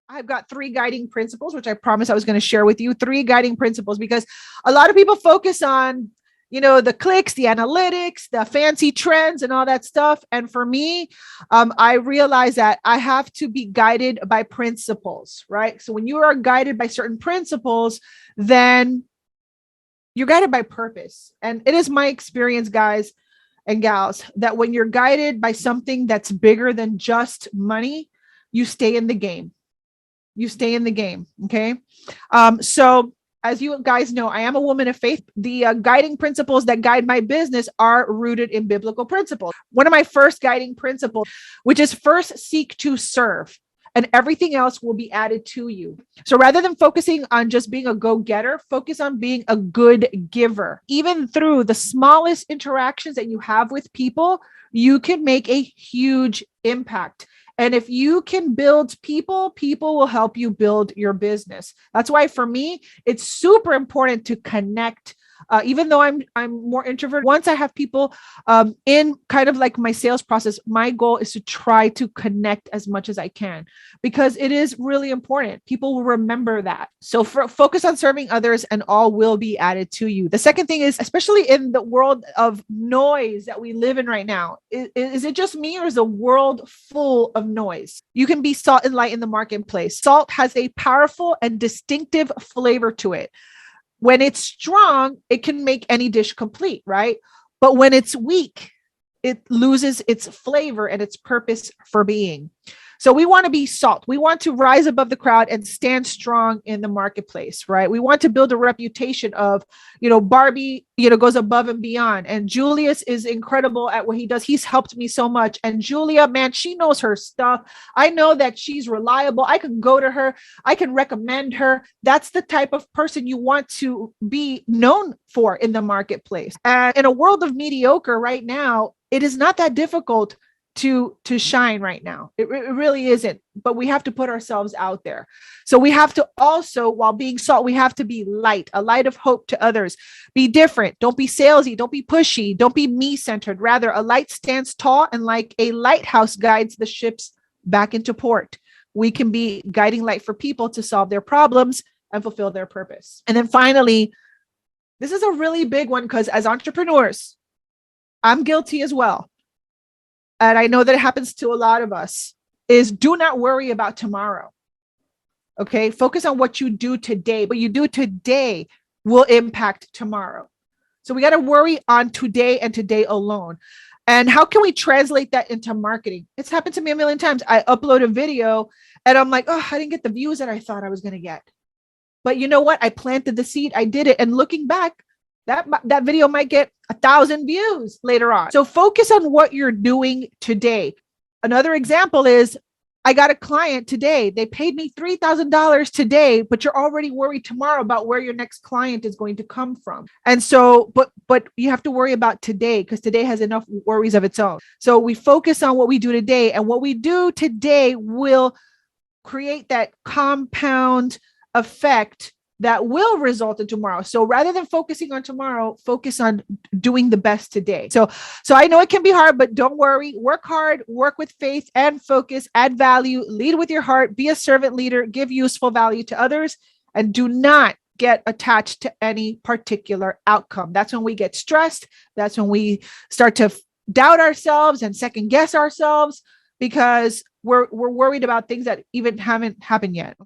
I've got 3 guiding principles, which I promised I was going to share with you. 3 guiding principles, because a lot of people focus on, the clicks, the analytics, the fancy trends and all that stuff. And for me, I realize that I have to be guided by principles, right? So when you are guided by certain principles, then you're guided by purpose. And it is my experience, guys and gals, that when you're guided by something that's bigger than just money, you stay in the game. You stay in the game. Okay. So as you guys know, I am a woman of faith. The guiding principles that guide my business are rooted in biblical principles. One of my first guiding principles, which is first seek to serve, and everything else will be added to you. So rather than focusing on just being a go-getter, focus on being a good giver. Even through the smallest interactions that you have with people, you can make a huge impact. And if you can build people, people will help you build your business. That's why for me, it's super important to connect. Even though I'm more introverted, once I have people in kind of like my sales process, my goal is to try to connect as much as I can, because it is really important. People will remember that. So focus on serving others and all will be added to you. The second thing is, especially in the world of noise that we live in right now, is it just me, or is the world full of noise? You can be salt and light in the marketplace. Salt has a powerful and distinctive flavor to it. When it's strong, it can make any dish complete, right? But when it's weak, it loses its flavor and its purpose for being. So we want to be salt. We want to rise above the crowd and stand strong in the marketplace, right? We want to build a reputation of, Barbie, goes above and beyond. And Julius is incredible at what he does. He's helped me so much. And Julia, man, she knows her stuff. I know that she's reliable. I can go to her. I can recommend her. That's the type of person you want to be known for in the marketplace. And in a world of mediocre right now, it is not that difficult to shine right now. It really isn't, but we have to put ourselves out there. So we have to also, while being salt, we have to be light, a light of hope to others. Be different. Don't be salesy. Don't be pushy. Don't be me-centered. Rather, a light stands tall, and like a lighthouse guides the ships back into port. We can be guiding light for people to solve their problems and fulfill their purpose. And then finally, this is a really big one, because as entrepreneurs, I'm guilty as well, and I know that it happens to a lot of us, is do not worry about tomorrow. Okay. Focus on what you do today. What you do today will impact tomorrow. So we got to worry on today and today alone. And how can we translate that into marketing? It's happened to me a million times. I upload a video and I'm like, oh, I didn't get the views that I thought I was going to get. But you know what? I planted the seed. I did it. And looking back, that video might get 1,000 views later on. So focus on what you're doing today. Another example is, I got a client today. They paid me $3,000 today, but you're already worried tomorrow about where your next client is going to come from. And so, but you have to worry about today, because today has enough worries of its own. So we focus on what we do today, and what we do today will create that compound effect that will result in tomorrow. So rather than focusing on tomorrow, focus on doing the best today. So I know it can be hard, but don't worry. Work hard, work with faith and focus, add value, lead with your heart, be a servant leader, give useful value to others, and do not get attached to any particular outcome. That's when we get stressed. That's when we start to doubt ourselves and second guess ourselves, because we're worried about things that even haven't happened yet.